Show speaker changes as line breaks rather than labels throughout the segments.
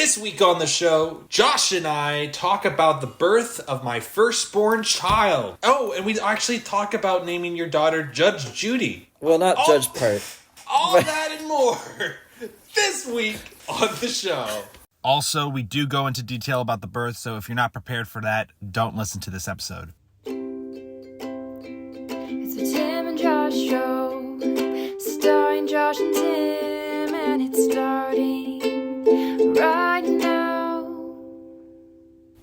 This week on the show, Josh and I talk about the birth of my firstborn child. Oh, and we actually talk about naming your daughter Judge Judy.
Well, not Judge part.
All that and more this week on the show. Also, we do go into detail about the birth, so if you're not prepared for that, don't listen to this episode.
It's the Tim and Josh show, starring Josh and Tim, and it's starting right now.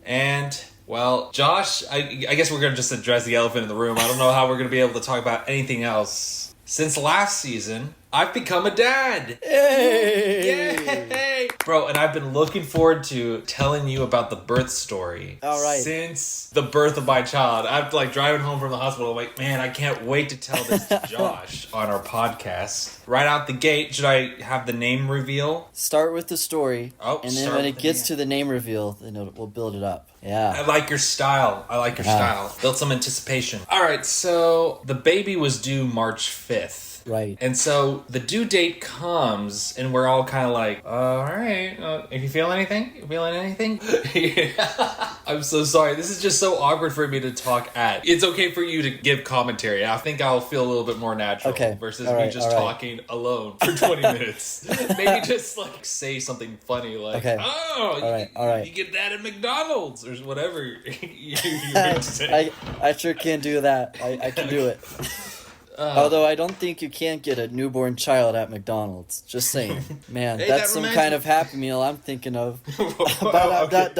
And, well, Josh, I guess we're going to just address the elephant in the room. I don't know how we're going to be able to talk about anything else. Since last season, I've become a dad.
Yay!
Yay! Bro, and I've been looking forward to telling you about the birth story.
All right.
Since the birth of my child. I'm driving home from the hospital. I'm like, man, I can't wait to tell this to Josh on our podcast. Right out the gate, should I have the name reveal?
Start with the story.
Oh,
and then when it gets to the name reveal, then we'll build it up. Yeah.
I like your style. Style. Build some anticipation. All right, so the baby was due March 5th.
Right.
And so the due date comes, and we're all kind of like, all right, if you feel anything? You feeling anything? I'm so sorry. This is just so awkward for me to talk at. It's okay for you to give commentary. I think I'll feel a little bit more natural versus me just talking alone for 20 minutes. Maybe just say something funny like, all right. You get that at McDonald's or whatever you were saying.
I sure can do that. I can do it. Although I don't think you can get a newborn child at McDonald's. Just saying. Man,
hey,
that's some kind of Happy Meal I'm thinking of.
Okay.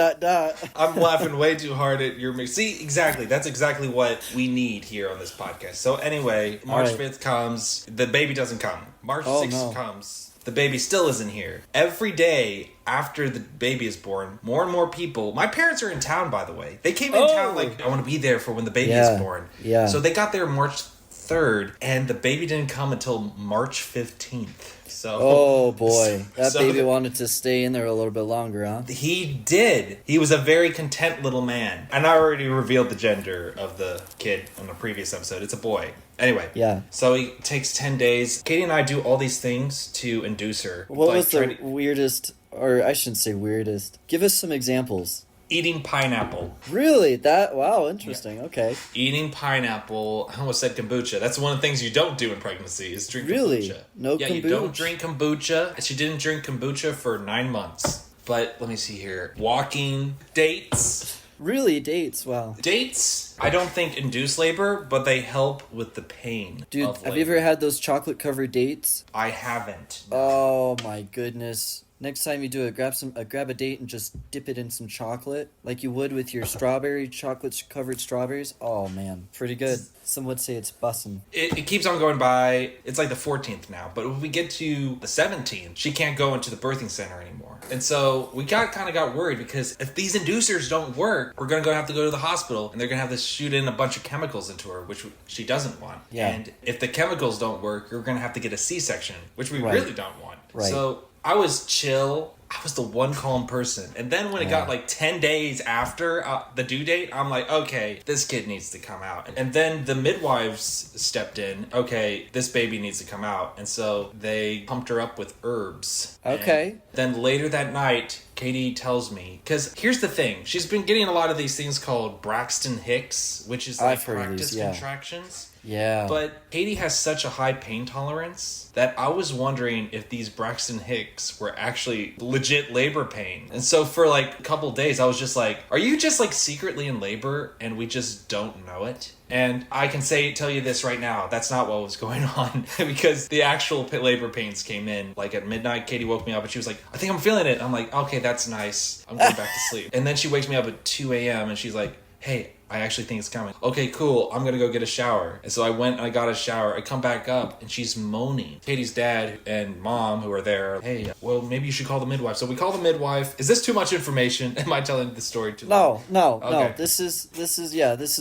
I'm laughing way too hard at your... See, exactly. That's exactly what we need here on this podcast. So anyway, March 5th comes. The baby doesn't come. March 6th comes. The baby still isn't here. Every day after the baby is born, more and more people... My parents are in town, by the way. They came in town I want to be there for when the baby is born.
Yeah.
So they got there March 3rd, and the baby didn't come until March 15th. So,
oh boy, that baby wanted to stay in there a little bit longer, huh?
He did. He was a very content little man. And I already revealed the gender of the kid on the previous episode. It's a boy. Anyway, so he takes 10 days. Katie and I do all these things to induce her.
What was the weirdest, or I shouldn't say weirdest, give us some examples.
Eating pineapple.
Really? Wow, interesting. Yeah. Okay.
Eating pineapple. I almost said kombucha. That's one of the things you don't do in pregnancy is drink kombucha.
No kombucha?
Yeah, you don't drink kombucha. She didn't drink kombucha for 9 months. But let me see here. Walking, dates.
Really? Dates? Wow.
Dates, I don't think induce labor, but they help with the pain.
Dude, have you ever had those chocolate-covered dates?
I haven't. No.
Oh, my goodness. Next time you do it, grab a date and just dip it in some chocolate, like you would with your chocolate-covered strawberries. Oh, man. Pretty good. Some would say it's bussin'.
It keeps on going by. It's like the 14th now. But if we get to the 17th, she can't go into the birthing center anymore. And so we kind of got worried because if these inducers don't work, we're going to have to go to the hospital and they're going to have to shoot in a bunch of chemicals into her, which she doesn't want. Yeah. And if the chemicals don't work, you're going to have to get a C-section, which we really don't want.
Right.
So I was chill. I was the one calm person. And then when it got 10 days after the due date, I'm like, okay, this kid needs to come out. And then the midwives stepped in. Okay, this baby needs to come out. And so they pumped her up with herbs.
Okay.
And then later that night, Katie tells me, because here's the thing. She's been getting a lot of these things called Braxton Hicks, which is practice contractions.
Yeah.
But Katie has such a high pain tolerance that I was wondering if these Braxton Hicks were actually legit labor pain. And so for a couple days, I was just like, are you just secretly in labor and we just don't know it? And I can tell you this right now, that's not what was going on because the actual labor pains came in at midnight. Katie woke me up and she was like, I think I'm feeling it. I'm like, okay, that's nice. I'm going back to sleep. And then she wakes me up at 2 a.m. and she's like, hey, I actually think it's coming. Okay, cool. I'm going to go get a shower. And so I went and I got a shower. I come back up and she's moaning. Katie's dad and mom who are there, hey, well, maybe you should call the midwife. So we call the midwife. Is this too much information? Am I telling the story too long?
No.
Okay.
This is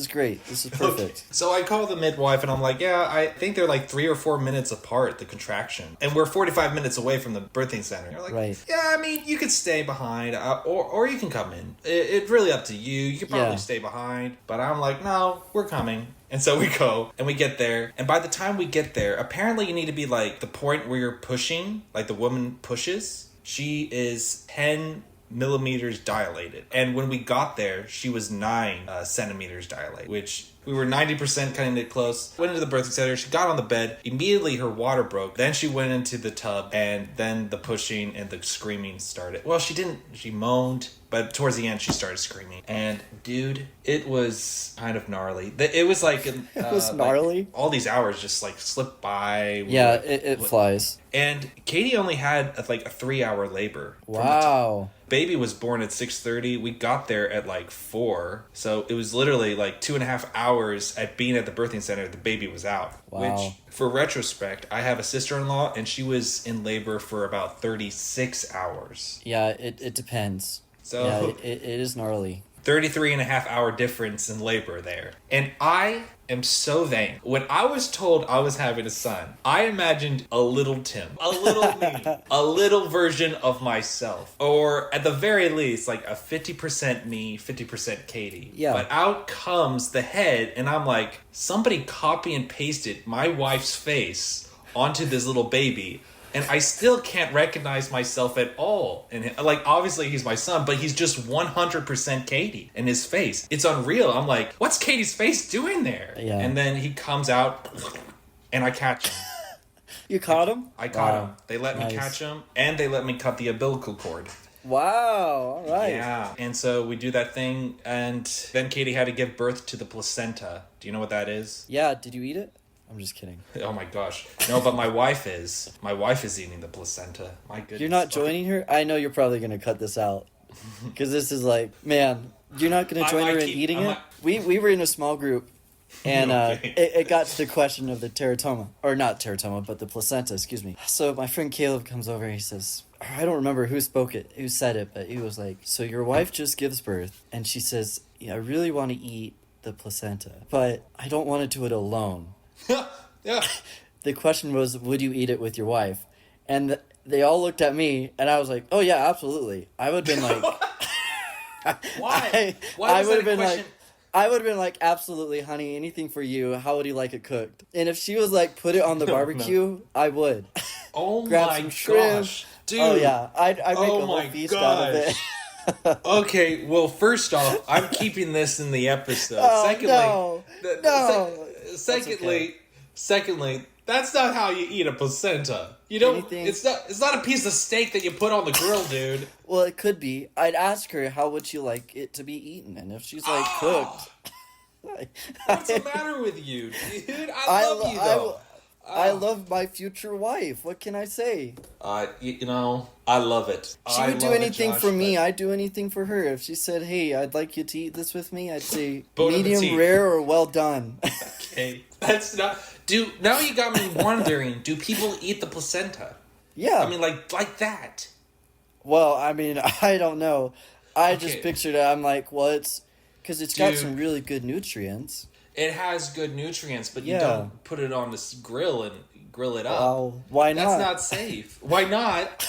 great. This is perfect.
Okay. So I call the midwife and I'm like, yeah, I think they're 3 or 4 minutes apart, the contraction. And we're 45 minutes away from the birthing center. They're like,
right.
Yeah, I mean, you could stay behind or you can come in. It's really up to you. You could probably stay behind. But I'm like, no, we're coming. And so we go, and we get there. And by the time we get there, apparently you need to be the point where you're pushing, the woman pushes. She is 10 millimeters dilated. And when we got there, she was 9 centimeters dilated, which we were 90% cutting it close. Went into the birthing center. She got on the bed. Immediately, her water broke. Then she went into the tub, and then the pushing and the screaming started. Well, she didn't. She moaned, but towards the end, she started screaming. And, dude, it was kind of gnarly. It was like... it
was gnarly?
Like, all these hours just, like, slipped by.
Yeah, it flies.
And Katie only had, like, a 3-hour labor.
Wow.
Baby was born at 6:30. We got there at like 4. So it was literally like 2.5 hours at being at the birthing center. The baby was out.
Wow.
Which, for retrospect, I have a sister-in-law and she was in labor for about 36 hours.
Yeah, it depends.
So
yeah, it is gnarly.
33.5 hour difference in labor there. And I am so vain. When I was told I was having a son, I imagined a little Tim, a little me, a little version of myself. Or at the very least, like a 50% me, 50% Katie.
Yeah.
But out comes the head, and I'm like, somebody copy and pasted my wife's face onto this little baby. And I still can't recognize myself at all. And like, obviously he's my son, but he's just 100% Katie in his face. It's unreal. I'm like, what's Katie's face doing there?
Yeah.
And then he comes out and I catch him.
You caught him?
I caught him. They let me
Nice.
catch him and they let me cut the umbilical cord.
Wow. All right.
Yeah. And so we do that thing. And then Katie had to give birth to the placenta. Do you know what that is?
Yeah. Did you eat it? I'm just kidding.
Oh my gosh. No, but my wife is. My wife is eating the placenta. My goodness.
You're not joining her? I know you're probably going to cut this out. Because this is like, man, you're not going to join her in eating it? We were in a small group, and
Okay.
it got to the question of the teratoma. Or not teratoma, but the placenta, excuse me. So my friend Caleb comes over and he says, I don't remember who said it, but he was like, so your wife just gives birth, and she says, yeah, I really want to eat the placenta, but I don't want to do it alone.
Yeah.
The question was, would you eat it with your wife? And they all looked at me, and I was like, oh yeah, absolutely. I would have been like...
Why?
I would have been like... I would have been like, absolutely, honey, anything for you. How would you like it cooked? And if she was like, put it on the barbecue, I would.
Oh
Grab
my
some shrimp.
gosh. Dude.
Oh yeah, I'd make a whole
my
feast out of it.
Okay, well, first off, I'm keeping this in the episode.
Oh,
Secondly,
no.
Secondly, that's not how you eat a placenta. You don't.
Anything-
It's not a piece of steak that you put on the grill, dude.
Well, it could be. I'd ask her, how would you like it to be eaten? And if she's like, cooked...
What's the matter with you, dude? I love you though.
I love my future wife. What can I say?
You know, I love it.
She would do anything for me. I'd do anything for her. If she said, hey, I'd like you to eat this with me, I'd say
Bon
medium
appetit.
rare or well done.
Okay, that's not. Now you got me wondering. Do people eat the placenta?
Yeah.
I mean, like that.
Well, I mean, I don't know. I just
Okay.
pictured it. I'm like, well, it's... Because it's got
Dude.
some really good nutrients.
It has good nutrients, but you
Yeah.
don't put it on this grill and grill it up.
Well, why not?
That's not safe. Why not?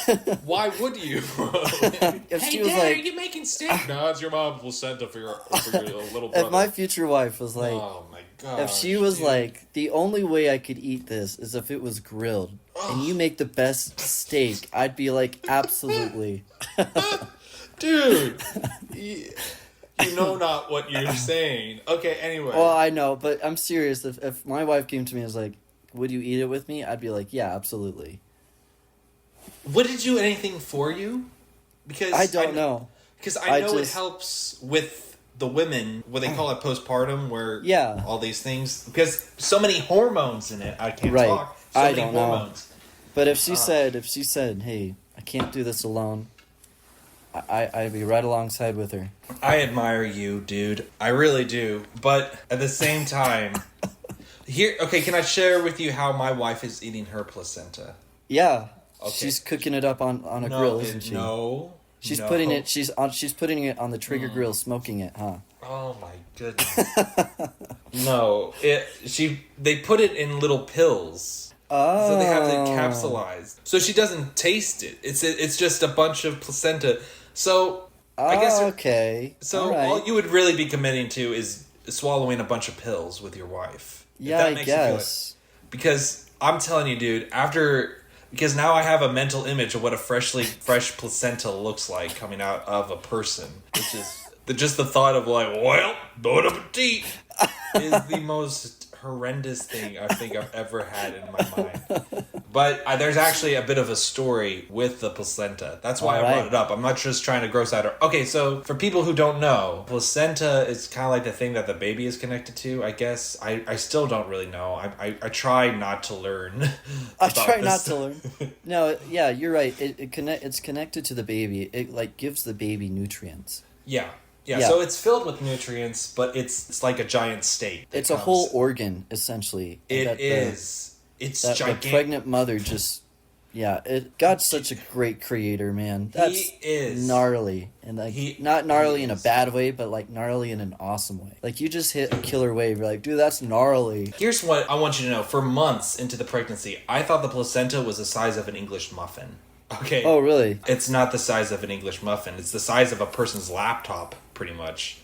Why would you?
If
Hey,
she was
Dad,
like-
are you making steak? No, it's your mom's placenta for your little brother.
If my future wife was like...
oh my god!
If she was like, the only way I could eat this is if it was grilled, and you make the best steak, I'd be like, absolutely.
dude, you know not what you're saying. Okay, anyway.
Well, I know, but I'm serious. If my wife came to me and was like, would you eat it with me? I'd be like, yeah, absolutely.
Would it do anything for you? Because
I don't know.
Because I know
just-
it helps with the women, what they call it postpartum, where
Yeah.
all these things, because so many hormones in it. I can't
Right.
talk. So
I
many
don't know.
hormones.
But if she said, hey, I can't do this alone, I'd be right alongside with her.
I admire you, dude. I really do. But at the same time, can I share with you how my wife is eating her placenta?
Yeah.
Okay.
She's cooking it up on a grill, isn't she?
No.
She's
no.
putting it. She's putting it on the Traeger grill, smoking it, huh?
Oh my goodness. No. They put it in little pills.
Oh.
So they have it capsulized. So she doesn't taste it. It's just a bunch of placenta. So I guess
okay.
so
All right.
all you would really be committing to is swallowing a bunch of pills with your wife. If
Yeah,
that
I
makes you feel it.
guess.
Because I'm telling you, dude, after because now I have a mental image of what a fresh placenta looks like coming out of a person, which is just the thought of like, well, bon appetit is the most horrendous thing I think I've ever had in my mind. But there's actually a bit of a story with the placenta. That's why I brought it up. I'm not just trying to gross out her. Okay, so for people who don't know, placenta is kind of like the thing that the baby is connected to, I guess. I still don't really know. I try not to learn.
I try not to learn. No, yeah, you're right. It's connected to the baby. It like gives the baby nutrients.
Yeah. Yeah, so it's filled with nutrients, but it's like a giant state.
It's a whole organ, essentially.
It is. It's gigantic.
The pregnant mother just... Yeah, God's such a great creator, man.
He is.
Gnarly. And like, not gnarly in a bad way, but like gnarly in an awesome way. Like, you just hit a killer wave. You're like, dude, that's gnarly.
Here's what I want you to know. For months into the pregnancy, I thought the placenta was the size of an English muffin. Okay.
Oh, really?
It's not the size of an English muffin. It's the size of a person's laptop, pretty much.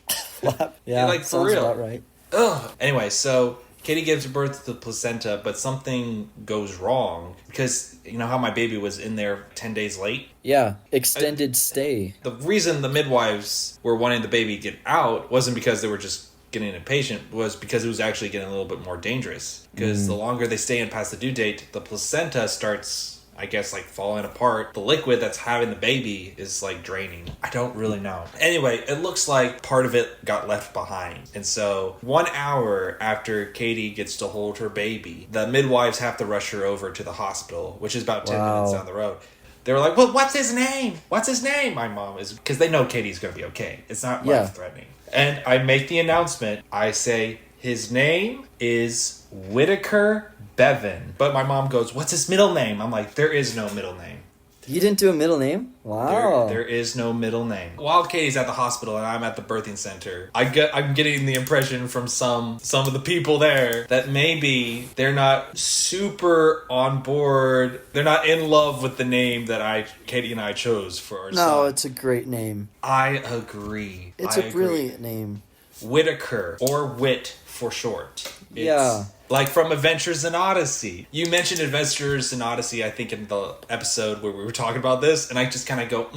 Yeah,
like, for
sounds
real.
about right.
Ugh. Anyway, so Katie gives birth to the placenta, but something goes wrong because you know how my baby was in there 10 days late?
Yeah, extended stay.
The reason the midwives were wanting the baby to get out wasn't because they were just getting impatient, was because it was actually getting a little bit more dangerous. Because the longer they stay in past the due date, the placenta starts, I guess, like falling apart. The liquid that's having the baby is like draining. I don't really know. Anyway, it looks like part of it got left behind. And so 1 hour after Katie gets to hold her baby, the midwives have to rush her over to the hospital, which is about 10 minutes down the road. They were like, well, what's his name? What's his name? My mom is, because they know Katie's going to be okay. It's not life-threatening. And I make the announcement. I say, his name is Whittaker Beavin. But my mom goes, what's his middle name? I'm like, there is no middle name.
You didn't do a middle name? Wow.
There is no middle name. While Katie's at the hospital and I'm at the birthing center, I'm getting the impression from some of the people there that maybe they're not super on board. They're not in love with the name that Katie and I chose for our son.
No, it's a great name.
I agree.
It's a brilliant name.
Whittaker, or Whit for short. It's like from Adventures in Odyssey. You mentioned Adventures in Odyssey, I think, in the episode where we were talking about this, and I just kind of go,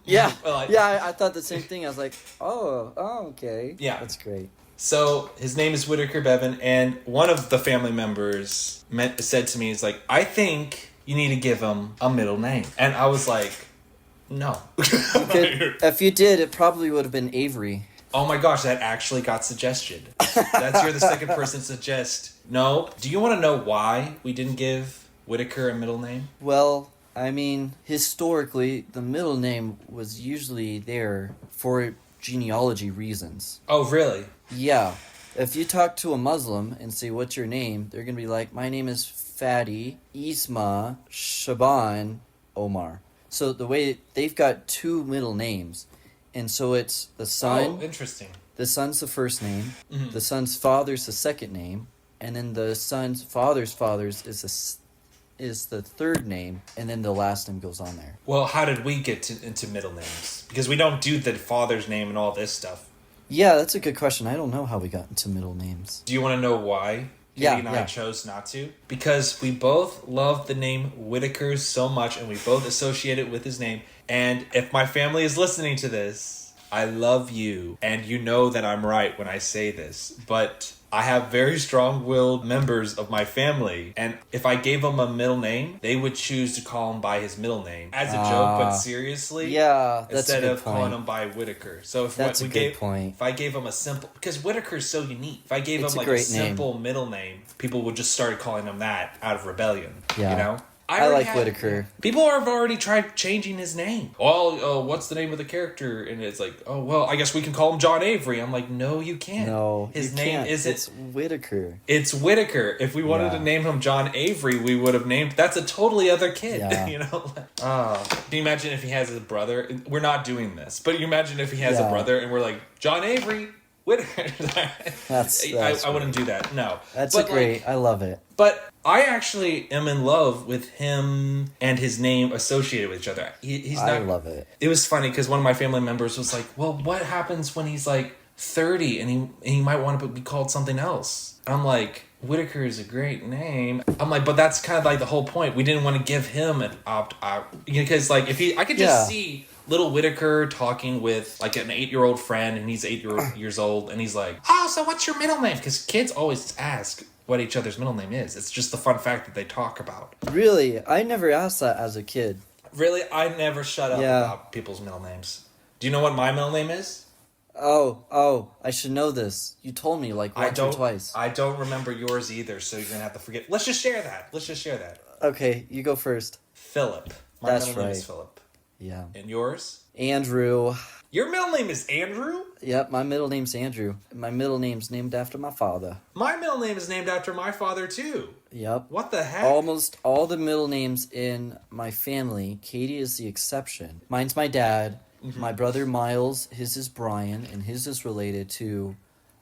Yeah,
like,
I thought the same thing. I was like, oh, okay.
Yeah.
That's great.
So his name is Whittaker Beavin, and one of the family members said to me, he's like, I think you need to give him a middle name. And I was like, no.
If you did, it probably would have been Avery.
Oh my gosh, that actually got suggested. You're the second person to suggest. No. Do you want to know why we didn't give Whittaker a middle name?
Well, I mean, historically, the middle name was usually there for genealogy reasons.
Oh, really?
Yeah. If you talk to a Muslim and say, what's your name? They're going to be like, my name is Fadi, Isma, Shaban, Omar. So the way they've got two middle names. And so it's the son.
Oh, interesting.
The son's the first name. Mm-hmm. The son's father's the second name. And then the son's father's is the third name. And then the last name goes on there.
Well, how did we get into middle names? Because we don't do the father's name and all this stuff.
Yeah, that's a good question. I don't know how we got into middle names.
Do you want to know why? Katie and I chose not to? Because we both love the name Whittaker so much, and we both associate it with his name. And if my family is listening to this, I love you. And you know that I'm right when I say this. But I have very strong-willed members of my family. And if I gave them a middle name, they would choose to call him by his middle name. As a joke, but seriously.
Yeah, that's
instead
a good
of calling him by Whittaker. So if
that's a good point.
If I gave him a simple... Because Whittaker is so unique. If I gave him like a simple middle name, people would just start calling him that out of rebellion. Yeah. You know?
I like Whittaker.
People have already tried changing his name. Oh, what's the name of the character? And it's like, oh, well, I guess we can call him John Avery. I'm like, no, you can't.
No,
his name isn't.
It's Whittaker.
It's Whittaker. If we wanted to name him John Avery, we would have named. That's a totally other kid.
Yeah.
You know. Can you imagine if he has a brother? We're not doing this, but you imagine if he has a brother, and we're like John Avery. Whittaker. I wouldn't do that. No.
That's great. I love it.
But I actually am in love with him and his name associated with each other. He's not.
I love it.
It was funny because one of my family members was like, "Well, what happens when he's like 30 and he might want to be called something else. I'm like, Whittaker is a great name. I'm like, but that's kind of like the whole point. We didn't want to give him an opt-out. Because like I could just see little Whittaker talking with like an 8-year-old friend, and he's 8 years old, and he's like, oh, so what's your middle name? Because kids always ask what each other's middle name is. It's just the fun fact that they talk about.
Really? I never asked that as a kid.
Really? I never shut up about people's middle names. Do you know what my middle name is?
Oh, I should know this. You told me like once or twice.
I don't remember yours either, so you're going to have to forget. Let's just share that.
Okay, you go first.
Philip. My middle name is Philip.
Yeah.
And yours?
Andrew.
Your middle name is Andrew?
Yep, my middle name's Andrew. My middle name's named after my father.
My middle name is named after my father, too.
Yep.
What the heck?
Almost all the middle names in my family, Katie is the exception. Mine's my dad. Mm-hmm. My brother Miles, his is Brian, and his is related to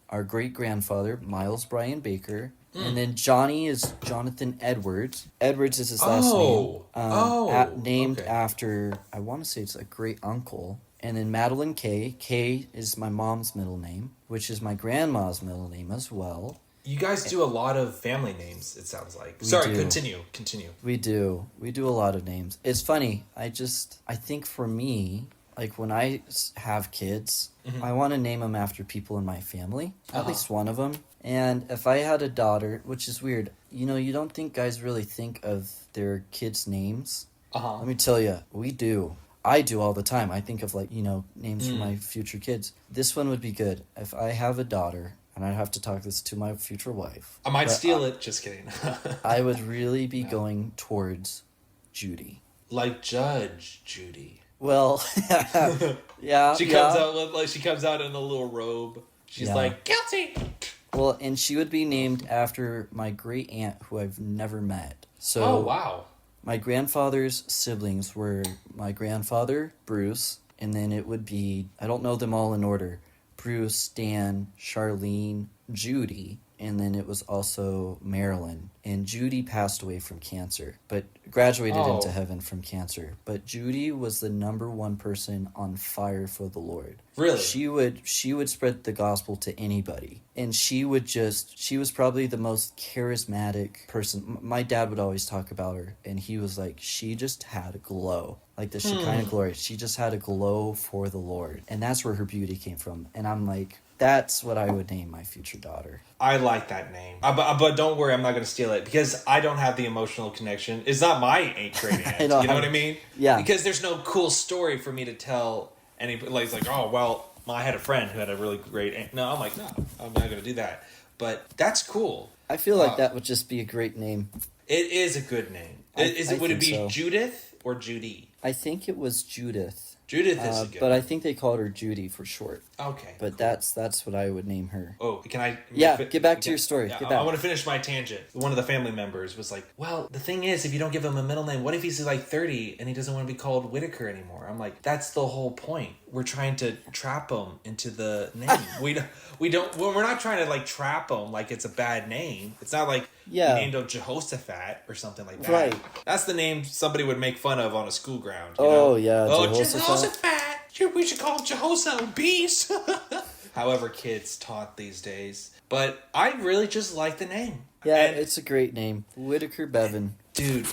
our great-grandfather, Miles Brian Baker. And then Johnny is Jonathan Edwards. Edwards is his last name. Named after, I want to say it's a great-uncle. And then Madeline Kay. Kay is my mom's middle name, which is my grandma's middle name as well.
You guys do a lot of family names, it sounds like. Sorry, continue.
We do. We do a lot of names. It's funny. I think for me, like when I have kids, I want to name them after people in my family, at least one of them. And if I had a daughter, which is weird, you don't think guys really think of their kids' names. Let me tell you, we do. I do all the time. I think of names for my future kids. This one would be good. If I have a daughter, and I'd have to talk this to my future wife.
I might steal it. Just kidding.
I would really be going towards Judy.
Like Judge Judy.
Well, yeah.
She comes out in a little robe. She's like, guilty.
Well, and she would be named after my great aunt who I've never met. So,
oh, wow.
My grandfather's siblings were my grandfather, Bruce, and then it would be, I don't know them all in order, Bruce, Dan, Charlene, Judy, and then it was also Marilyn. And Judy passed away from cancer, but graduated into heaven from cancer. But Judy was the number one person on fire for the Lord.
Really?
She would spread the gospel to anybody. And she was probably the most charismatic person. My dad would always talk about her, and he was like, she just had a glow. Like the Shekinah glory. She just had a glow for the Lord. And that's where her beauty came from. And I'm like, that's what I would name my future daughter.
I like that name. But don't worry, I'm not going to steal it because I don't have the emotional connection. It's not my great aunt. You know what I mean?
Yeah.
Because there's no cool story for me to tell anybody. Like, it's like, oh, well, I had a friend who had a really great aunt. No, I'm like, no, I'm not going to do that. But that's cool.
I feel like that would just be a great name.
It is a good name. Would it be Judith or Judy?
I think it was Judith.
Judith is good.
But I think they called her Judy for short.
Okay.
But cool. That's what I would name her.
Oh, can I?
Yeah, get back to your story.
Yeah,
get back.
I want to finish my tangent. One of the family members was like, well, the thing is, if you don't give him a middle name, what if he's like 30 and he doesn't want to be called Whittaker anymore? I'm like, that's the whole point. We're trying to trap him into the name. we don't. Well, we're not trying to like trap him like it's a bad name. It's not like you named him Jehoshaphat or something like that.
Right.
That's the name somebody would make fun of on a school ground.
Yeah.
Oh, Jehoshaphat. We should call him Jehoshaphat Beast. However kids taught these days. But I really just like the name.
Yeah, it's a great name. Whittaker Beavin.
Dude,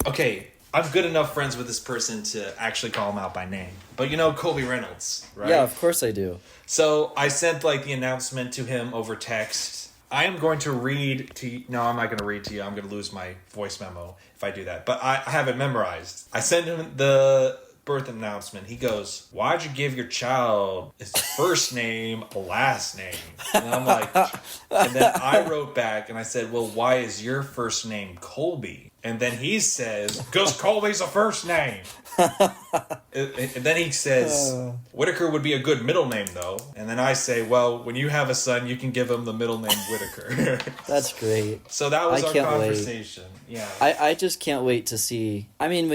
okay, I'm good enough friends with this person to actually call him out by name. But you know Colby Reynolds, right?
Yeah, of course I do.
So I sent like the announcement to him over text. I am going to read to you. No, I'm not going to read to you. I'm going to lose my voice memo if I do that. But I have it memorized. I sent him the birth announcement. He goes, why'd you give your child his first name a last name? And I'm like, and then I wrote back and I said, well, why is your first name Colby? And then he says, because Colby's a first name. And then he says, Whittaker would be a good middle name though. And then I say, well, when you have a son, you can give him the middle name Whittaker.
That's great.
So that was our conversation.
Wait. Yeah. I just can't wait to see. I mean,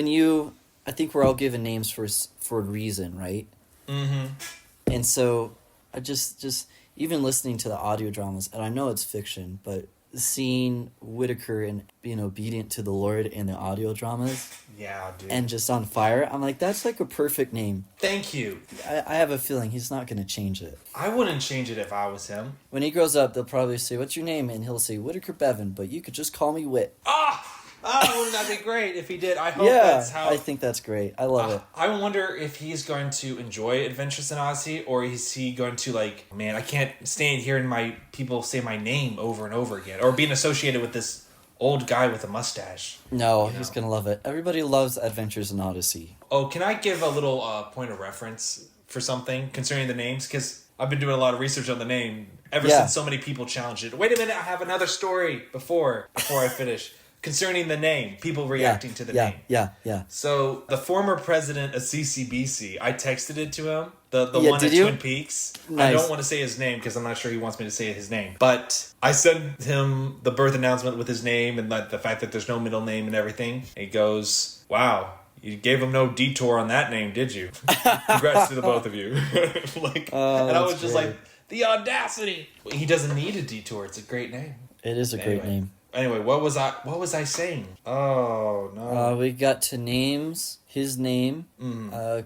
I think we're all given names for a reason, right? Mm-hmm. And so I just even listening to the audio dramas, and I know it's fiction, but seeing Whittaker and being obedient to the Lord in the audio dramas
Yeah, dude.
and just on fire, I'm like, that's like a perfect name.
Thank you.
I have a feeling he's not going to change it.
I wouldn't change it if I was him.
When he grows up, they'll probably say, what's your name? And he'll say, Whittaker Beavin, but you could just call me Whit.
Wouldn't that be great if he did? I hope that's how.
I think that's great. I love it.
I wonder if he's going to enjoy Adventures in Odyssey, or is he going to like, man, I can't stand hearing my people say my name over and over again, or being associated with this old guy with a mustache.
No, he's going to love it. Everybody loves Adventures in Odyssey.
Oh, can I give a little point of reference for something concerning the names? Because I've been doing a lot of research on the name ever since so many people challenged it. Wait a minute, I have another story before I finish. Concerning the name, people reacting to the name.
Yeah.
So, the former president of CCBC, I texted it to him. The one at
you?
Twin Peaks.
Nice.
I don't want to say his name because I'm not sure he wants me to say his name. But I sent him the birth announcement with his name and the fact that there's no middle name and everything. He goes, wow, you gave him no detour on that name, did you? Congrats to the both of you. And I was just like, the audacity. He doesn't need a detour. It's a great name.
It is a great name.
Anyway, what was I saying? Oh, no.
We got to names. His name,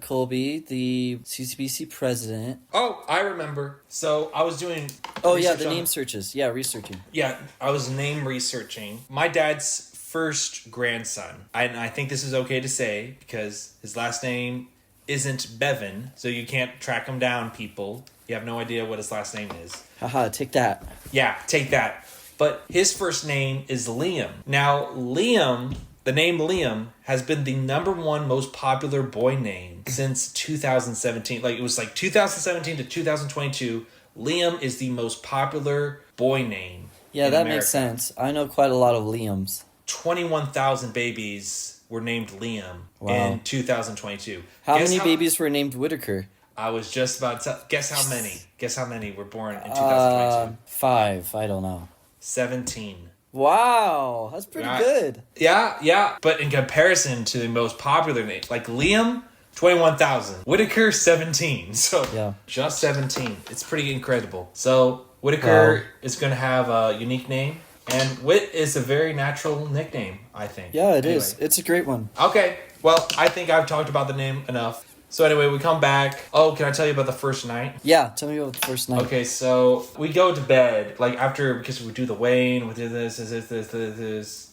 Colby, the CCBC president.
Oh, I remember. So I was doing.
Oh, yeah, the name searches. Yeah, researching.
Yeah, I was name researching. My dad's first grandson. And I think this is okay to say because his last name isn't Beavin, so you can't track him down, people. You have no idea what his last name is.
Haha, take that.
Yeah, take that. But his first name is Liam. Now, Liam, the name Liam, has been the #1 most popular boy name since 2017. Like, it was like 2017 to 2022. Liam is the most popular boy name.
Yeah, that makes sense. I know quite a lot of Liams.
21,000 babies were named Liam in 2022.
How many babies were named Whittaker?
I was just about to... Guess how many? Guess how many were born in 2022?
5. I don't know.
17.
Wow, that's pretty good.
Yeah. But in comparison to the most popular names, like Liam, 21,000. Whittaker, 17. So just 17. It's pretty incredible. So Whittaker is going to have a unique name. And Whit is a very natural nickname, I think.
Yeah, it is. It's a great one.
Okay. Well, I think I've talked about the name enough. So anyway, we come back. Oh, can I tell you about the first night?
Yeah, tell me about the first night.
Okay, so we go to bed, like after, because we do the weighing, we do this,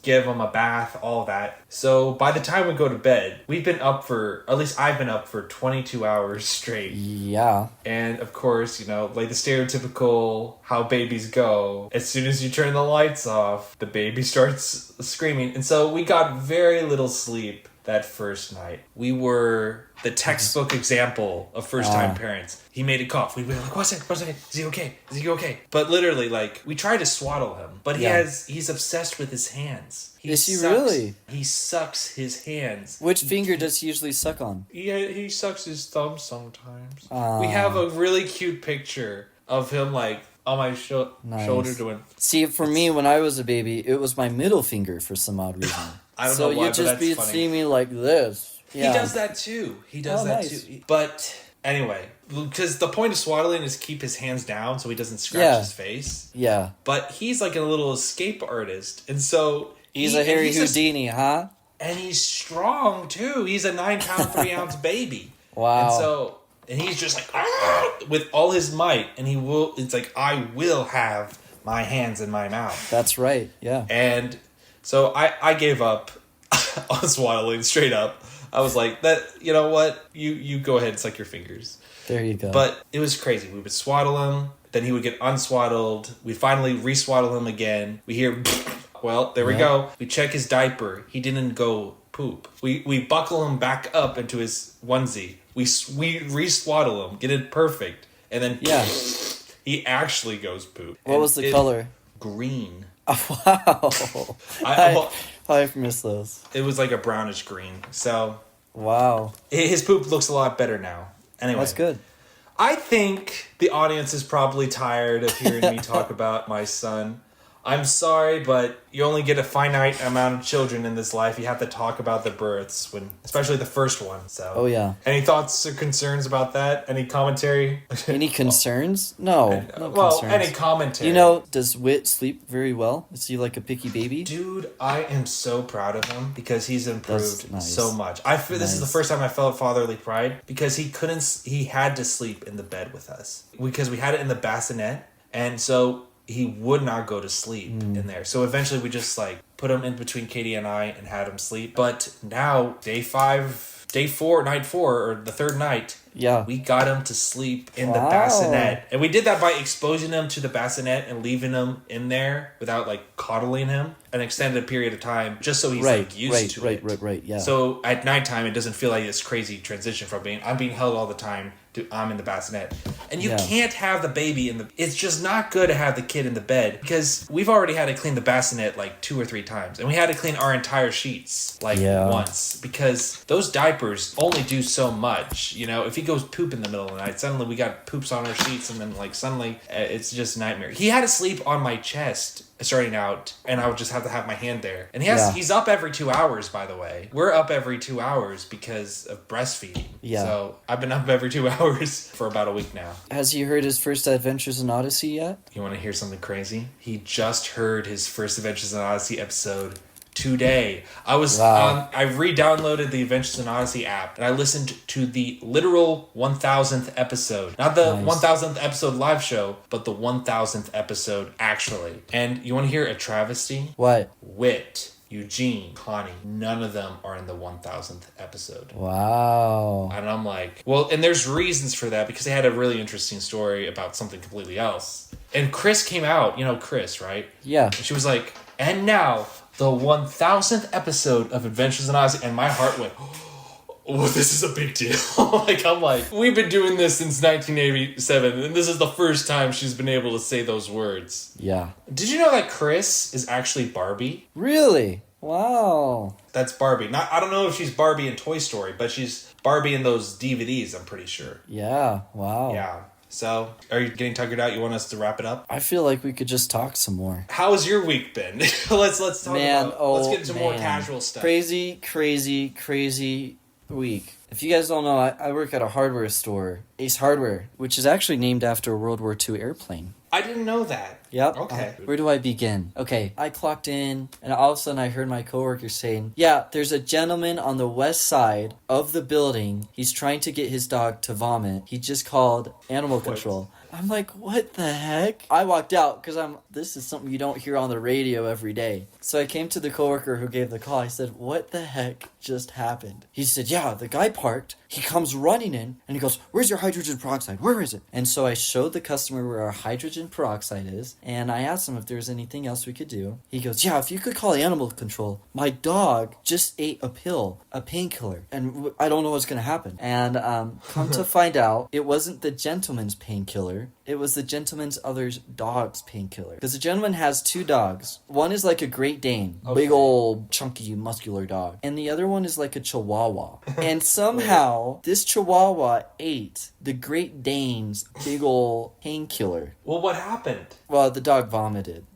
give them a bath, all that. So by the time we go to bed, we've been up for, at least I've been up for 22 hours straight.
Yeah.
And of course, like the stereotypical how babies go, as soon as you turn the lights off, the baby starts screaming. And so we got very little sleep that first night. We were the textbook example of first-time parents. He made a cough. We were like, what's it? Is he okay? Is he okay? But literally, like, we tried to swaddle him, but he's obsessed with his hands.
Is he really?
He sucks his hands.
Which finger does he usually suck on?
He sucks his thumb sometimes. We have a really cute picture of him, like, on my shoulder doing...
See, for me, when I was a baby, it was my middle finger for some odd reason.
I don't know why,
you'd just be seeing me like this. Yeah.
He does that too. Too. But anyway, because the point of swaddling is keep his hands down so he doesn't scratch his face.
Yeah.
But he's like a little escape artist. And so...
He's a Harry Houdini, huh?
And he's strong too. He's a 9-pound, 3-ounce baby.
Wow.
And he's just like... with all his might. And it's like, I will have my hands in my mouth.
That's right, yeah.
And... So I gave up on swaddling straight up. I was like, that, you know what? You go ahead and suck your fingers.
There you go.
But it was crazy. We would swaddle him, then he would get unswaddled. We finally re-swaddle him again. We hear, well, there we go. We check his diaper. He didn't go poop. We buckle him back up into his onesie. We re-swaddle him, get it perfect. And then he actually goes poop.
What was the color?
Green.
Oh, wow. I've missed those.
It was like a brownish green. So,
wow.
His poop looks a lot better now. Anyway.
That's good.
I think the audience is probably tired of hearing me talk about my son. I'm sorry, but you only get a finite amount of children in this life. You have to talk about the births, especially the first one. So.
Oh, yeah.
Any thoughts or concerns about that? Any commentary?
Any concerns? No. No
Well,
concerns.
any commentary.
You know, does Whit sleep very well? Is he like a picky baby?
Dude, I am so proud of him because he's improved
That's nice.
so much. This is the first time I felt fatherly pride because he had to sleep in the bed with us because we had it in the bassinet, and so he would not go to sleep in there. So eventually we just like put him in between Katie and I and had him sleep. But now day 4, night 4, or the third night,
Yeah.
we got him to sleep in the bassinet. And we did that by exposing him to the bassinet and leaving him in there without like coddling him an extended period of time, just so he's like used to it.
Right, yeah.
So at nighttime, it doesn't feel like this crazy transition from I'm being held all the time to I'm in the bassinet. And you can't have the baby it's just not good to have the kid in the bed because we've already had to clean the bassinet like 2 or 3 times. And we had to clean our entire sheets like once because those diapers only do so much. You know, if he goes poop in the middle of the night, suddenly we got poops on our sheets and then like suddenly it's just nightmare. He had to sleep on my chest starting out, and I would just have to have my hand there. And he's up every 2 hours, by the way. We're up every 2 hours because of breastfeeding.
Yeah.
So I've been up every 2 hours for about a week now.
Has he heard his first Adventures in Odyssey yet?
You want to hear something crazy? He just heard his first Adventures in Odyssey episode today. I re-downloaded the Adventures in Odyssey app and I listened to the literal 1000th episode. Not the 1000th episode live show, but the 1000th episode actually. And you want to hear a travesty?
What?
Whit, Eugene, Connie, none of them are in the 1000th episode.
Wow.
And I'm like, well, and there's reasons for that because they had a really interesting story about something completely else. And Chris came out, you know Chris, right?
Yeah.
And she was like, and now the 1000th episode of Adventures in Odyssey, and my heart went, oh, this is a big deal. I'm like, we've been doing this since 1987, and this is the first time she's been able to say those words.
Yeah.
Did you know that Chris is actually Barbie?
Really? Wow.
That's Barbie. I don't know if she's Barbie in Toy Story, but she's Barbie in those DVDs, I'm pretty sure.
Yeah. Wow.
Yeah. So, are you getting tuckered out? You want us to wrap it up?
I feel like we could just talk some more.
How's your week been? let's talk let's get into more casual stuff.
Crazy week. If you guys don't know, I work at a hardware store, Ace Hardware, which is actually named after a World War II airplane.
I didn't know that.
Yep.
Okay.
Where do I begin? Okay, I clocked in, and all of a sudden I heard my coworker saying, yeah, there's a gentleman on the west side of the building. He's trying to get his dog to vomit. He just called animal control. I'm like, what the heck? I walked out because this is something you don't hear on the radio every day. So I came to the coworker who gave the call. I said, what the heck just happened? He said, yeah, the guy parked. He comes running in and he goes, where's your hydrogen peroxide? Where is it? And so I showed the customer where our hydrogen peroxide is. And I asked him if there was anything else we could do. He goes, yeah, if you could call animal control. My dog just ate a pill, a painkiller, and I don't know what's going to happen. And come to find out, it wasn't the gentleman's painkiller. It was the gentleman's other dog's painkiller. Because the gentleman has 2 dogs. One is like a Great Dane, big old chunky muscular dog. And the other one is like a Chihuahua. And somehow this Chihuahua ate the Great Dane's big old painkiller.
Well, what happened?
Well, the dog vomited.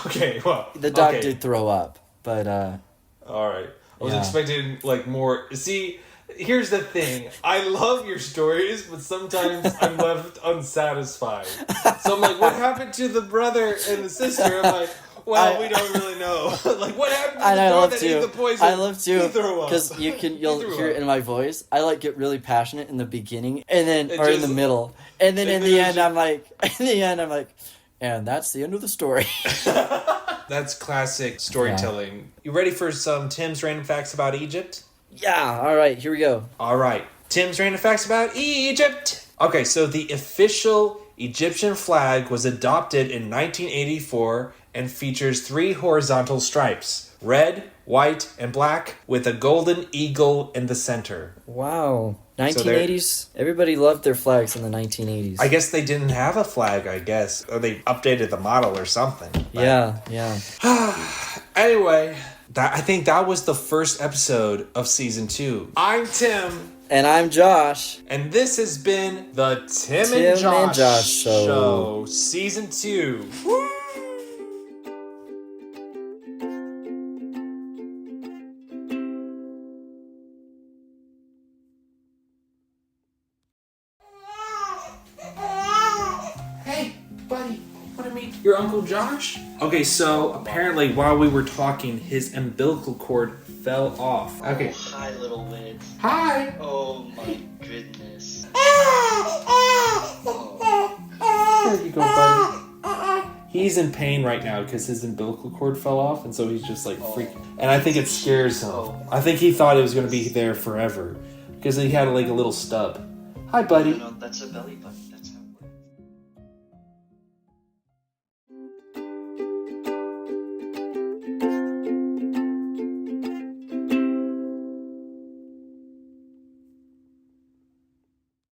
Okay, well.
The dog did throw up, but
all right. I was expecting like more. See, here's the thing. I love your stories, but sometimes I'm left unsatisfied. So I'm like, what happened to the brother and the sister? I'm like, well, we don't really know. Like, what happened to the dog that ate the poison?
I love to because you'll hear it in my voice. I like get really passionate in the beginning, and then in the middle, and then in the end, I'm like, and that's the end of the story.
That's classic storytelling. Yeah. You ready for some Tim's random facts about Egypt?
Yeah, all right, here we go.
All right, Tim's random facts about Egypt. Okay, so the official Egyptian flag was adopted in 1984 and features 3 horizontal stripes, red, white, and black, with a golden eagle in the center.
Wow. 1980s, everybody loved their flags in the 1980s.
I guess they didn't have a flag, or they updated the model or something.
Yeah.
Anyway, I think that was the first episode of season 2. I'm Tim.
And I'm Josh.
And this has been the Tim and Josh Show. Season 2. Woo! Your Uncle Josh? Okay, so apparently while we were talking, his umbilical cord fell off. Okay.
Oh, hi, little Whit.
Hi!
Oh, my goodness.
There you go, buddy. He's in pain right now because his umbilical cord fell off, and so he's just like freaking. And I think it scares him. I think he thought it was going to be there forever because he had like a little stub. Hi, buddy.
No, that's a belly button.